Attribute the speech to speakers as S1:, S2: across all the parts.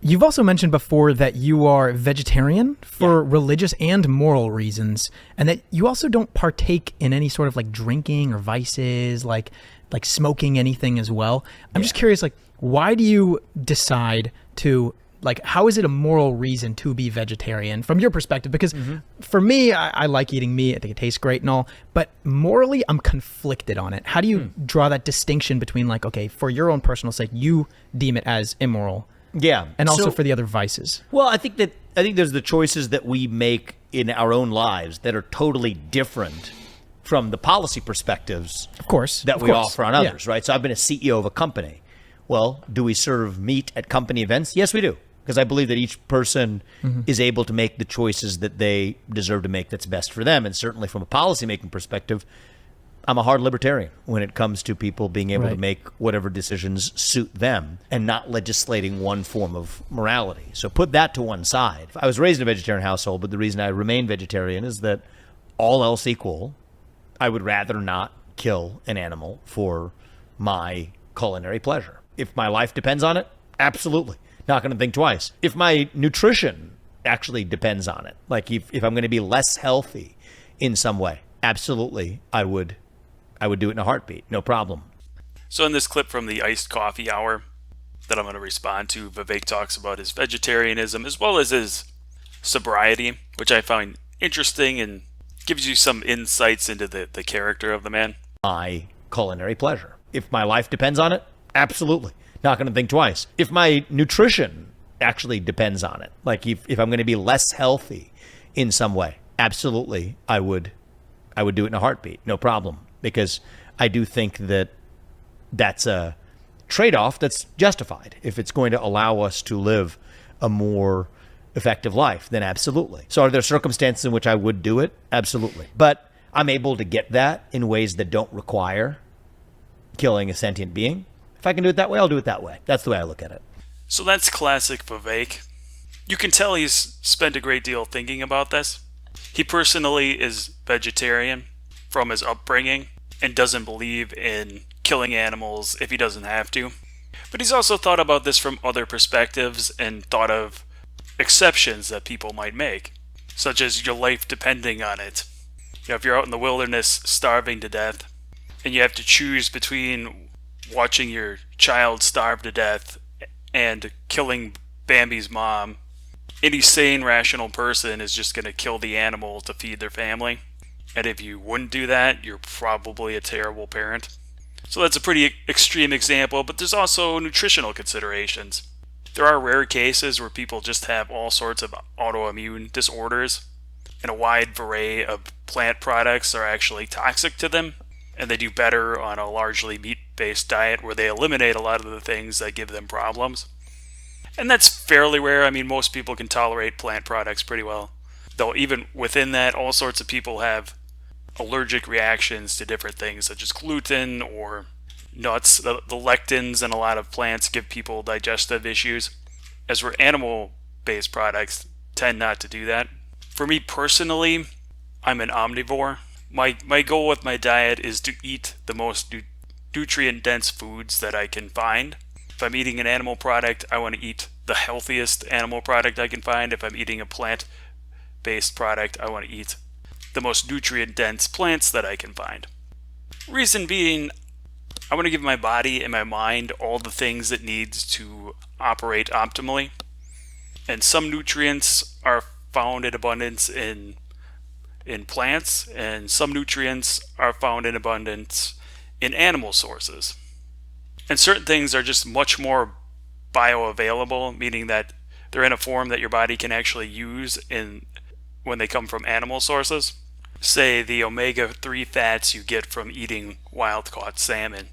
S1: You've also mentioned before that you are vegetarian for religious and moral reasons, and that you also don't partake in any sort of like drinking or vices, like smoking anything as well. I'm just curious, like, why do you decide to, like, how is it a moral reason to be vegetarian from your perspective? Because for me, I like eating meat. I think it tastes great and all, but morally, I'm conflicted on it. How do you draw that distinction between, like, okay, for your own personal sake, you deem it as immoral?
S2: Yeah.
S1: And also for the other vices.
S2: Well, I think there's the choices that we make in our own lives that are totally different from the policy perspectives that we offer on others, right? So I've been a CEO of a company. Well, do we serve meat at company events? Yes, we do. Because I believe that each person is able to make the choices that they deserve to make that's best for them. And certainly from a policymaking perspective, I'm a hard libertarian when it comes to people being able to make whatever decisions suit them and not legislating one form of morality. So put that to one side. I was raised in a vegetarian household, but the reason I remain vegetarian is that all else equal, I would rather not kill an animal for my culinary pleasure. If my life depends on it, absolutely. Not going to think twice. If my nutrition actually depends on it, like if I'm going to be less healthy in some way, absolutely, I would do it in a heartbeat, no problem.
S3: So in this clip from the Iced Coffee Hour that I'm going to respond to, Vivek talks about his vegetarianism as well as his sobriety, which I find interesting and gives you some insights into the character of the man.
S2: My culinary pleasure. If my life depends on it, absolutely. Not going to think twice. If my nutrition actually depends on it, like if I'm going to be less healthy in some way, absolutely, I would do it in a heartbeat, no problem. Because I do think that that's a trade-off that's justified. If it's going to allow us to live a more effective life, then absolutely. So are there circumstances in which I would do it? Absolutely. But I'm able to get that in ways that don't require killing a sentient being. If I can do it that way, I'll do it that way. That's the way I look at it.
S3: So that's classic Vivek. You can tell he's spent a great deal thinking about this. He personally is vegetarian from his upbringing and doesn't believe in killing animals if he doesn't have to. But he's also thought about this from other perspectives and thought of exceptions that people might make, such as your life depending on it. You know, if you're out in the wilderness starving to death and you have to choose between watching your child starve to death and killing Bambi's mom, any sane, rational person is just going to kill the animal to feed their family. And if you wouldn't do that, you're probably a terrible parent. So that's a pretty extreme example, but there's also nutritional considerations. There are rare cases where people just have all sorts of autoimmune disorders, and a wide array of plant products are actually toxic to them, and they do better on a largely meat-based diet where they eliminate a lot of the things that give them problems. And that's fairly rare. I mean, most people can tolerate plant products pretty well. Though even within that, all sorts of people have allergic reactions to different things, such as gluten or nuts. The lectins in a lot of plants give people digestive issues, as where animal-based products tend not to do that. For me personally, I'm an omnivore. My goal with my diet is to eat the most nutrient-dense foods that I can find. If I'm eating an animal product, I want to eat the healthiest animal product I can find. If I'm eating a plant-based product, I want to eat the most nutrient-dense plants that I can find. Reason being, I want to give my body and my mind all the things it needs to operate optimally. And some nutrients are found in abundance in plants, and some nutrients are found in abundance in animal sources. And certain things are just much more bioavailable, meaning that they're in a form that your body can actually use when they come from animal sources. Say the omega-3 fats you get from eating wild-caught salmon.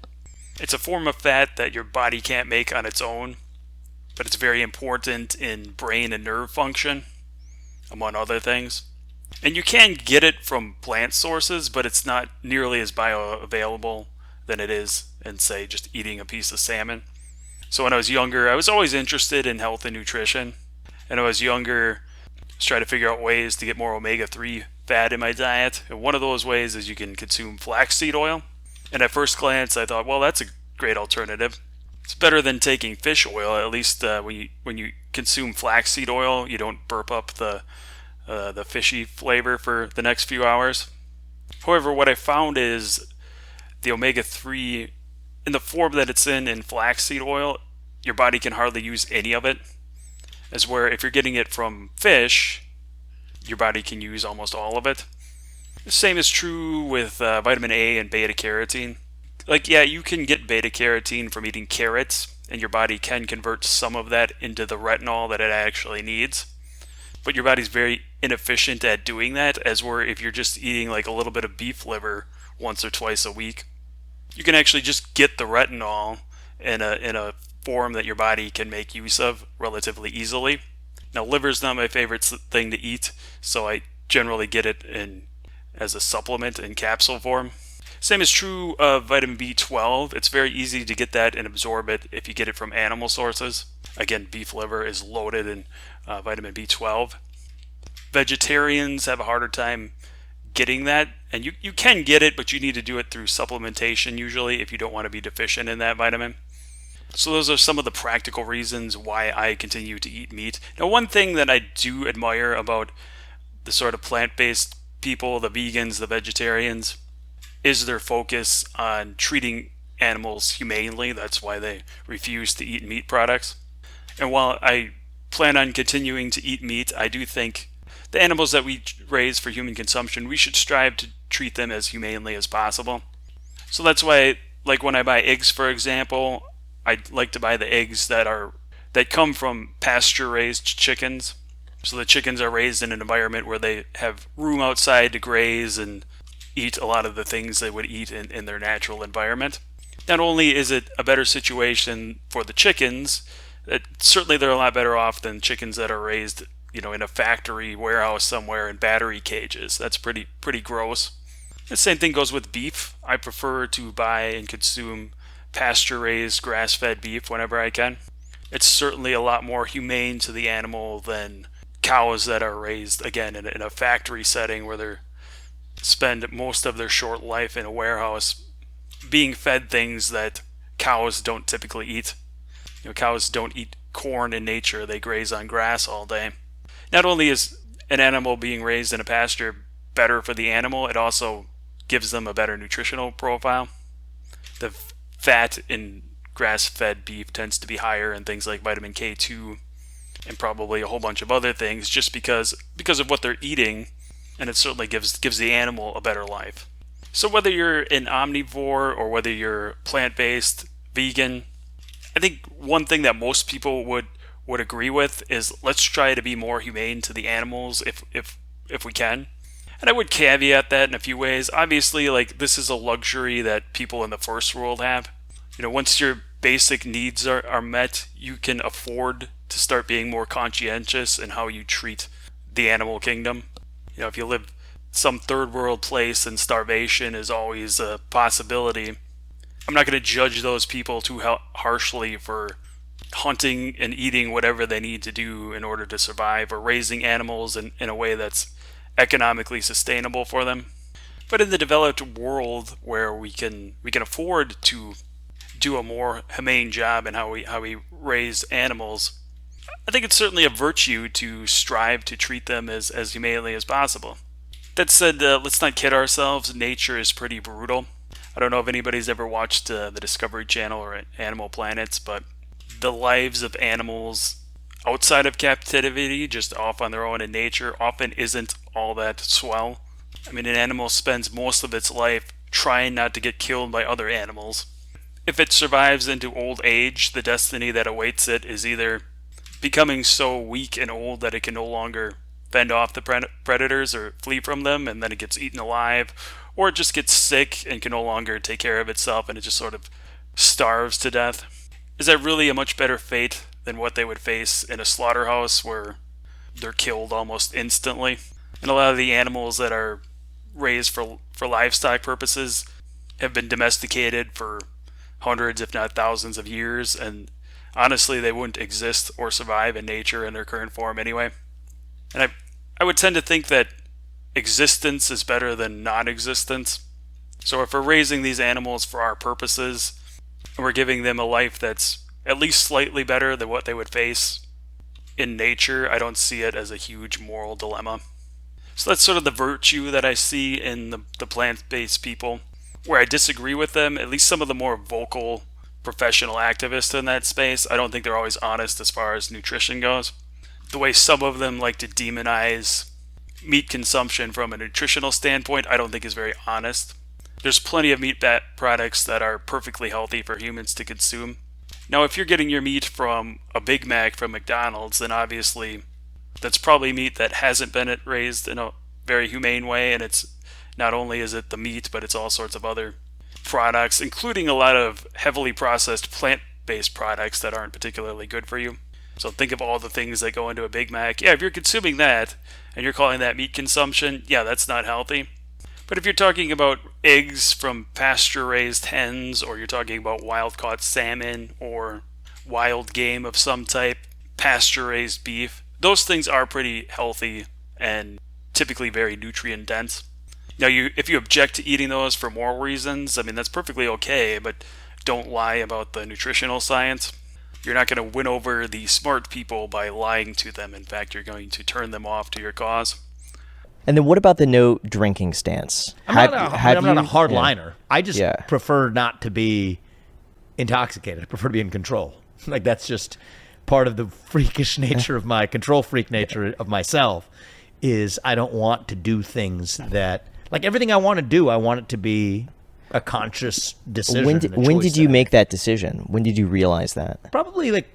S3: It's a form of fat that your body can't make on its own, but it's very important in brain and nerve function, among other things. And you can get it from plant sources, but it's not nearly as bioavailable than it is in, say, just eating a piece of salmon. So when I was younger, I was always interested in health and nutrition. And when I was younger, I was trying to figure out ways to get more omega-3 fat in my diet. And one of those ways is you can consume flaxseed oil. And at first glance, I thought, well, that's a great alternative. It's better than taking fish oil. At least when you consume flaxseed oil, you don't burp up the fishy flavor for the next few hours. However, what I found is the omega-3, in the form that it's in flaxseed oil, your body can hardly use any of it. As where if you're getting it from fish, your body can use almost all of it. The same is true with vitamin A and beta carotene. Like, yeah, you can get beta carotene from eating carrots, and your body can convert some of that into the retinol that it actually needs. But your body's very inefficient at doing that, as where if you're just eating like a little bit of beef liver once or twice a week, you can actually just get the retinol in a form that your body can make use of relatively easily. Now, liver's not my favorite thing to eat, so I generally get it as a supplement in capsule form. Same is true of vitamin B12. It's very easy to get that and absorb it if you get it from animal sources. Again, beef liver is loaded in vitamin B12. Vegetarians have a harder time getting that, and you can get it, but you need to do it through supplementation usually if you don't want to be deficient in that vitamin. So those are some of the practical reasons why I continue to eat meat. Now, one thing that I do admire about the sort of plant-based people, the vegans, the vegetarians, is their focus on treating animals humanely. That's why they refuse to eat meat products. And while I plan on continuing to eat meat, I do think the animals that we raise for human consumption, we should strive to treat them as humanely as possible. So that's why, like when I buy eggs, for example, I like to buy the eggs that come from pasture-raised chickens. So the chickens are raised in an environment where they have room outside to graze and eat a lot of the things they would eat in their natural environment. Not only is it a better situation for the chickens, certainly they're a lot better off than chickens that are raised, in a factory warehouse somewhere in battery cages. That's pretty gross. The same thing goes with beef. I prefer to buy and consume pasture-raised, grass-fed beef whenever I can. It's certainly a lot more humane to the animal than cows that are raised, again, in a factory setting where they spend most of their short life in a warehouse being fed things that cows don't typically eat. Cows don't eat corn in nature. They graze on grass all day. Not only is an animal being raised in a pasture better for the animal, it also gives them a better nutritional profile. The fat in grass-fed beef tends to be higher in things like vitamin K2 and probably a whole bunch of other things just because of what they're eating, and it certainly gives the animal a better life. So whether you're an omnivore or whether you're plant-based, vegan, I think one thing that most people would agree with is let's try to be more humane to the animals if we can. And I would caveat that in a few ways. Obviously, like, this is a luxury that people in the first world have. Once your basic needs are met, you can afford to start being more conscientious in how you treat the animal kingdom. If you live some third world place and starvation is always a possibility, I'm not going to judge those people too harshly for hunting and eating whatever they need to do in order to survive, or raising animals in a way that's economically sustainable for them. But in the developed world where we can afford to do a more humane job in how we raise animals, I think it's certainly a virtue to strive to treat them as humanely as possible. That said, let's not kid ourselves. Nature is pretty brutal. I don't know if anybody's ever watched the Discovery Channel or Animal Planets, but the lives of animals outside of captivity, just off on their own in nature, often isn't all that swell. I mean, an animal spends most of its life trying not to get killed by other animals. If it survives into old age, the destiny that awaits it is either becoming so weak and old that it can no longer fend off the predators or flee from them, and then it gets eaten alive, or it just gets sick and can no longer take care of itself and it just sort of starves to death. Is that really a much better fate than what they would face in a slaughterhouse where they're killed almost instantly? And a lot of the animals that are raised for livestock purposes have been domesticated for hundreds, if not thousands of years, and honestly, they wouldn't exist or survive in nature in their current form anyway. And I would tend to think that existence is better than non-existence. So if we're raising these animals for our purposes, and we're giving them a life that's at least slightly better than what they would face in nature, I don't see it as a huge moral dilemma. So that's sort of the virtue that I see in the plant-based people. Where I disagree with them, at least some of the more vocal professional activists in that space, I don't think they're always honest as far as nutrition goes. The way some of them like to demonize meat consumption from a nutritional standpoint, I don't think is very honest. There's plenty of meat products that are perfectly healthy for humans to consume. Now, if you're getting your meat from a Big Mac from McDonald's, then obviously that's probably meat that hasn't been raised in a very humane way, and it's not only is it the meat, but it's all sorts of other products, including a lot of heavily processed plant-based products that aren't particularly good for you. So think of all the things that go into a Big Mac. Yeah, if you're consuming that and you're calling that meat consumption, yeah, that's not healthy. But if you're talking about eggs from pasture-raised hens, or you're talking about wild-caught salmon or wild game of some type, pasture-raised beef, those things are pretty healthy and typically very nutrient-dense. Now, if you object to eating those for moral reasons, I mean, that's perfectly okay, but don't lie about the nutritional science. You're not going to win over the smart people by lying to them. In fact, you're going to turn them off to your cause.
S4: And then what about the no drinking stance?
S2: I'm not a hardliner. I just prefer not to be intoxicated. I prefer to be in control. Like, that's just part of the freakish nature of my control freak nature of myself, is I don't want to do things that, like, everything I want to do, I want it to be a conscious decision.
S4: When did you make that decision? When did you realize that?
S2: Probably like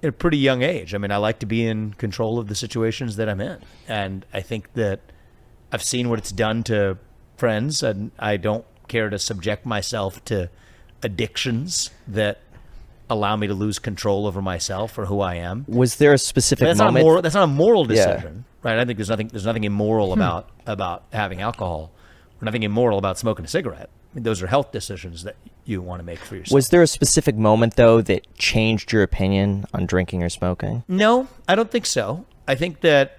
S2: at a pretty young age. I mean, I like to be in control of the situations that I'm in. And I think that I've seen what it's done to friends, and I don't care to subject myself to addictions that allow me to lose control over myself or who I am.
S4: Was there a specific moment?
S2: That's not a moral decision, right? I think there's nothing immoral about having alcohol, or nothing immoral about smoking a cigarette. I mean, those are health decisions that you want to make for yourself.
S4: Was there a specific moment, though, that changed your opinion on drinking or smoking?
S2: No, I don't think so. I think that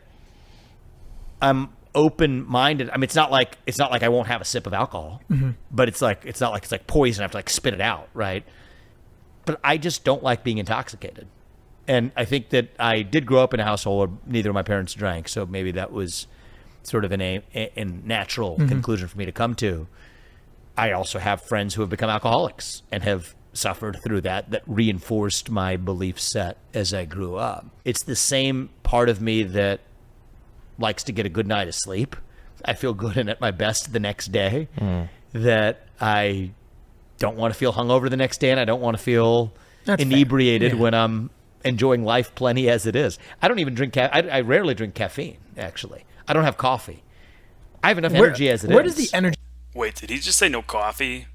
S2: I'm open-minded. I mean, it's not like I won't have a sip of alcohol, but it's not like it's like poison. I have to like spit it out, right? But I just don't like being intoxicated. And I think that I did grow up in a household where neither of my parents drank, so maybe that was sort of a natural conclusion for me to come to. I also have friends who have become alcoholics and have suffered through that reinforced my belief set as I grew up. It's the same part of me that likes to get a good night of sleep. I feel good and at my best the next day, that I don't want to feel hungover the next day, and I don't want to feel inebriated when I'm enjoying life plenty as it is. I don't even drink I rarely drink caffeine, actually. I don't have coffee. I have enough energy as it is.
S1: Where does the energy...
S3: Wait, did he just say no coffee?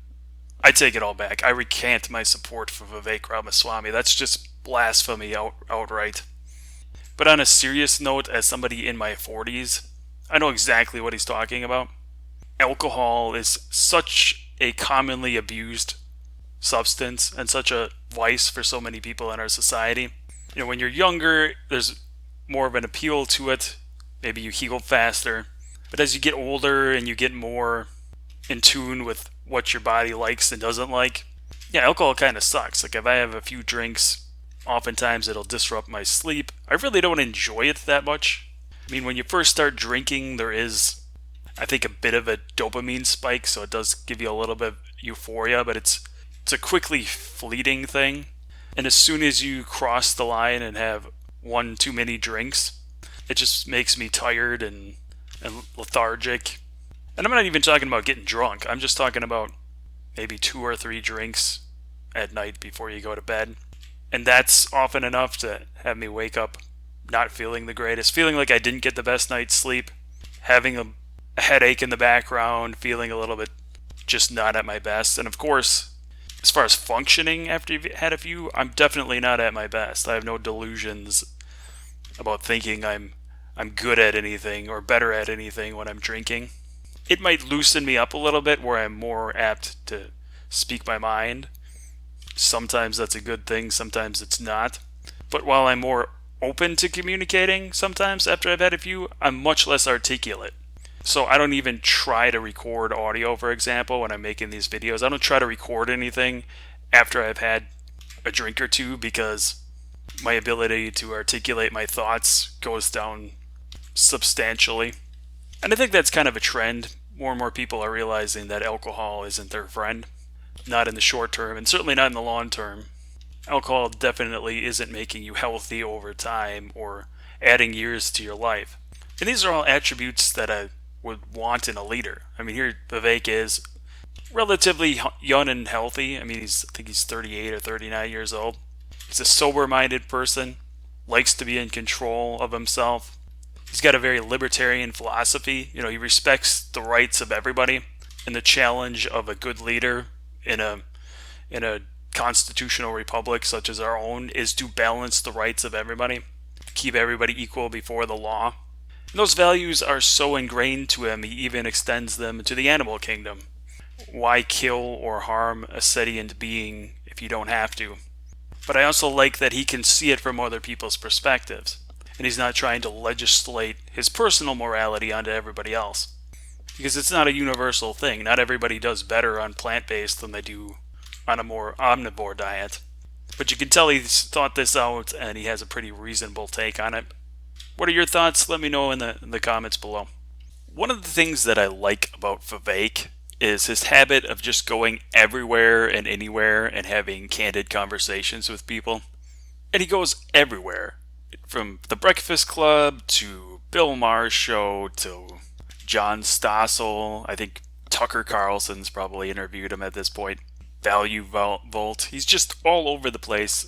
S3: I take it all back. I recant my support for Vivek Ramaswamy. That's just blasphemy outright. But on a serious note, as somebody in my 40s, I know exactly what he's talking about. Alcohol is such a commonly abused substance and such a vice for so many people in our society. You know, when you're younger, there's more of an appeal to it. Maybe you heal faster. But as you get older and you get more in tune with what your body likes and doesn't like, alcohol kind of sucks. Like, if I have a few drinks, oftentimes it'll disrupt my sleep. I really don't enjoy it that much. I mean, when you first start drinking, there is, I think, a bit of a dopamine spike, so it does give you a little bit of euphoria, but it's a quickly fleeting thing. And as soon as you cross the line and have one too many drinks, it just makes me tired and lethargic. And I'm not even talking about getting drunk. I'm just talking about maybe 2 or 3 drinks at night before you go to bed. And that's often enough to have me wake up not feeling the greatest, feeling like I didn't get the best night's sleep, having a headache in the background, feeling a little bit just not at my best. And of course, as far as functioning after you've had a few, I'm definitely not at my best. I have no delusions about thinking I'm good at anything or better at anything when I'm drinking. It might loosen me up a little bit where I'm more apt to speak my mind. Sometimes that's a good thing, sometimes it's not. But while I'm more open to communicating sometimes after I've had a few, I'm much less articulate. So I don't even try to record audio, for example, when I'm making these videos. I don't try to record anything after I've had a drink or two because my ability to articulate my thoughts goes down substantially. And I think that's kind of a trend. More and more people are realizing that alcohol isn't their friend. Not in the short term, and certainly not in the long term. Alcohol definitely isn't making you healthy over time or adding years to your life. And these are all attributes that I would want in a leader. I mean, here Vivek is relatively young and healthy. I mean, I think he's 38 or 39 years old. He's a sober-minded person, likes to be in control of himself. He's got a very libertarian philosophy. You know, he respects the rights of everybody, and the challenge of a good leader in a constitutional republic such as our own is to balance the rights of everybody, keep everybody equal before the law. And those values are so ingrained to him, he even extends them to the animal kingdom. Why kill or harm a sentient being if you don't have to? But I also like that he can see it from other people's perspectives, and he's not trying to legislate his personal morality onto everybody else. Because it's not a universal thing. Not everybody does better on plant-based than they do on a more omnivore diet. But you can tell he's thought this out, and he has a pretty reasonable take on it. What are your thoughts? Let me know in the comments below. One of the things that I like about Vivek is his habit of just going everywhere and anywhere and having candid conversations with people. And he goes everywhere. From the Breakfast Club to Bill Maher's show to John Stossel. I think Tucker Carlson's probably interviewed him at this point. Value Vault. He's just all over the place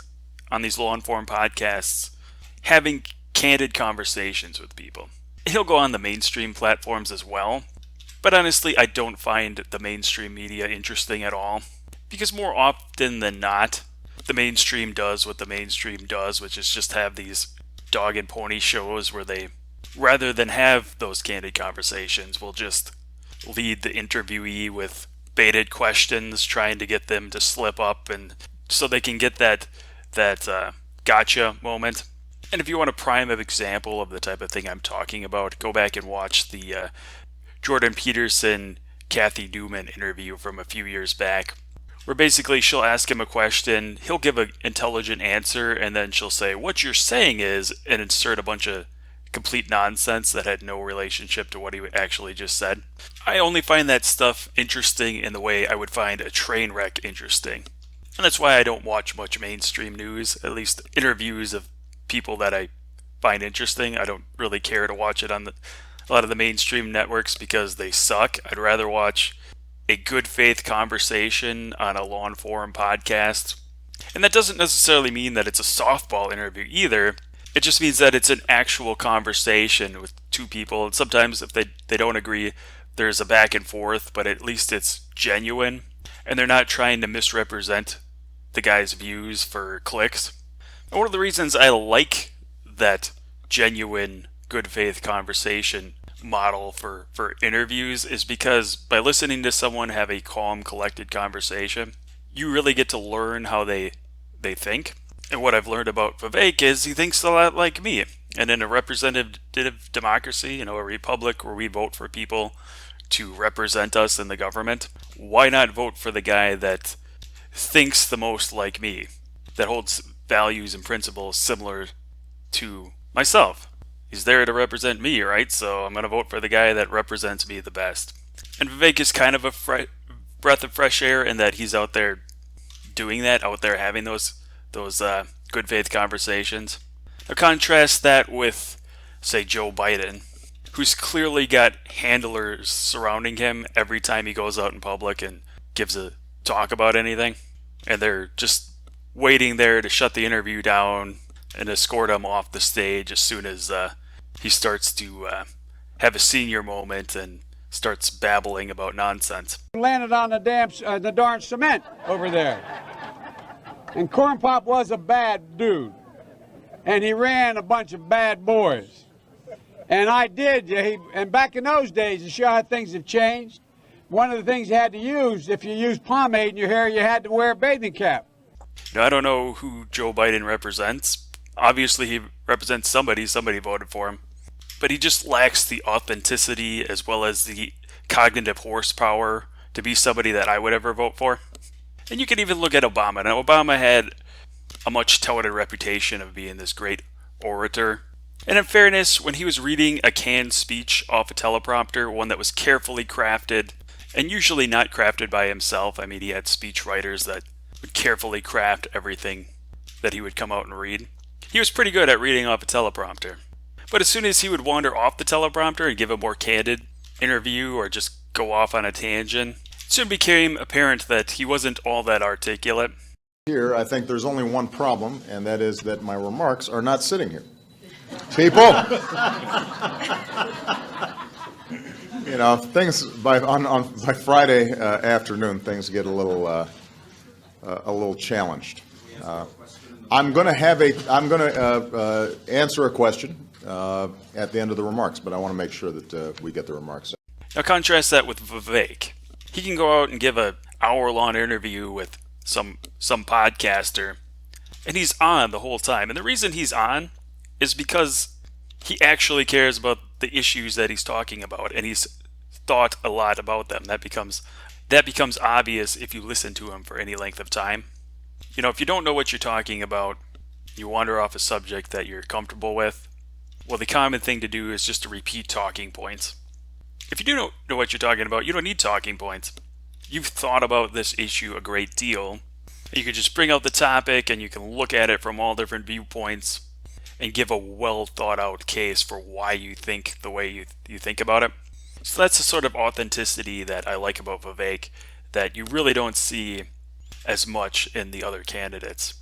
S3: on these long-form podcasts, having candid conversations with people. He'll go on the mainstream platforms as well, but honestly, I don't find the mainstream media interesting at all, because more often than not, the mainstream does what the mainstream does, which is just have these dog and pony shows where they, rather than have those candid conversations, will just lead the interviewee with baited questions, trying to get them to slip up, and so they can get that gotcha moment. And if you want a prime example of the type of thing I'm talking about, go back and watch the Jordan Peterson, Kathy Newman interview from a few years back, where basically she'll ask him a question, he'll give an intelligent answer, and then she'll say, "What you're saying is," and insert a bunch of complete nonsense that had no relationship to what he actually just said. I only find that stuff interesting in the way I would find a train wreck interesting. And that's why I don't watch much mainstream news, at least interviews of people that I find interesting. I don't really care to watch it on a lot of the mainstream networks because they suck. I'd rather watch a good faith conversation on a long form podcast. And that doesn't necessarily mean that it's a softball interview either. It just means that it's an actual conversation with two people. And sometimes if they don't agree, there's a back and forth, but at least it's genuine. And they're not trying to misrepresent the guy's views for clicks. And one of the reasons I like that genuine good faith conversation model for interviews is because by listening to someone have a calm, collected conversation, you really get to learn how they think. And what I've learned about Vivek is he thinks a lot like me. And in a representative democracy, a republic where we vote for people to represent us in the government, why not vote for the guy that thinks the most like me, that holds values and principles similar to myself? He's there to represent me, right? So I'm going to vote for the guy that represents me the best. And Vivek is kind of a breath of fresh air in that he's out there doing that, out there having those good faith conversations. Now contrast that with, say, Joe Biden, who's clearly got handlers surrounding him every time he goes out in public and gives a talk about anything. And they're just waiting there to shut the interview down and escort him off the stage as soon as he starts to have a senior moment and starts babbling about nonsense.
S5: Landed on the darn cement over there. And Corn Pop was a bad dude. And he ran a bunch of bad boys. And I did. And back in those days, to show how things have changed, one of the things you had to use, if you used pomade in your hair, you had to wear a bathing cap.
S3: Now, I don't know who Joe Biden represents. Obviously, he represents somebody voted for him. But he just lacks the authenticity as well as the cognitive horsepower to be somebody that I would ever vote for. And you can even look at Obama. Now, Obama had a much touted reputation of being this great orator. And in fairness, when he was reading a canned speech off a teleprompter, one that was carefully crafted, and usually not crafted by himself, I mean, he had speech writers that would carefully craft everything that he would come out and read. He was pretty good at reading off a teleprompter. But as soon as he would wander off the teleprompter and give a more candid interview or just go off on a tangent, it soon became apparent that he wasn't all that articulate.
S6: Here, I think there's only one problem, and that is that my remarks are not sitting here. People! You know, things by Friday afternoon, things get a little challenged. I'm going to answer a question at the end of the remarks, but I want to make sure that we get the remarks.
S3: Now contrast that with Vivek. He can go out and give an hour-long interview with some podcaster, and he's on the whole time. And the reason he's on is because he actually cares about the issues that he's talking about, and he's thought a lot about them. That becomes obvious if you listen to him for any length of time. You know, if you don't know what you're talking about, you wander off a subject that you're comfortable with, well, the common thing to do is just to repeat talking points. If you do know what you're talking about, you don't need talking points. You've thought about this issue a great deal. You can just bring out the topic and you can look at it from all different viewpoints and give a well thought out case for why you think the way you think about it. So that's the sort of authenticity that I like about Vivek that you really don't see as much in the other candidates.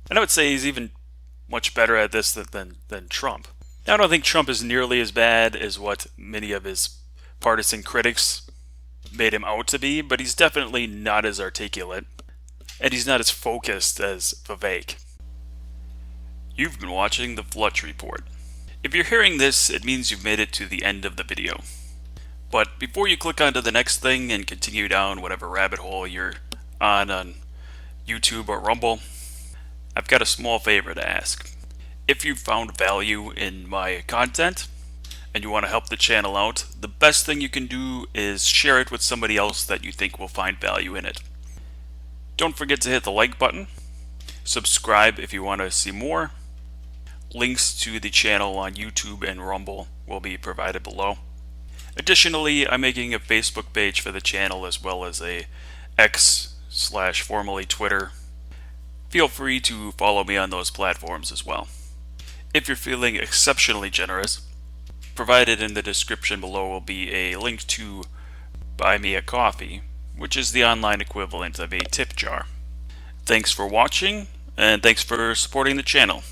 S3: And I would say he's even much better at this than Trump. Now, I don't think Trump is nearly as bad as what many of his partisan critics made him out to be, but he's definitely not as articulate, and he's not as focused as Vivek. You've been watching the Fletch Report. If you're hearing this, it means you've made it to the end of the video. But before you click onto the next thing and continue down whatever rabbit hole you're on YouTube or Rumble, I've got a small favor to ask. If you found value in my content and you want to help the channel out, the best thing you can do is share it with somebody else that you think will find value in it. Don't forget to hit the like button, subscribe if you want to see more. Links to the channel on YouTube and Rumble will be provided below. Additionally, I'm making a Facebook page for the channel as well as a X/formerly Twitter. Feel free to follow me on those platforms as well. If you're feeling exceptionally generous, provided in the description below will be a link to Buy Me a Coffee, which is the online equivalent of a tip jar. Thanks for watching, and thanks for supporting the channel.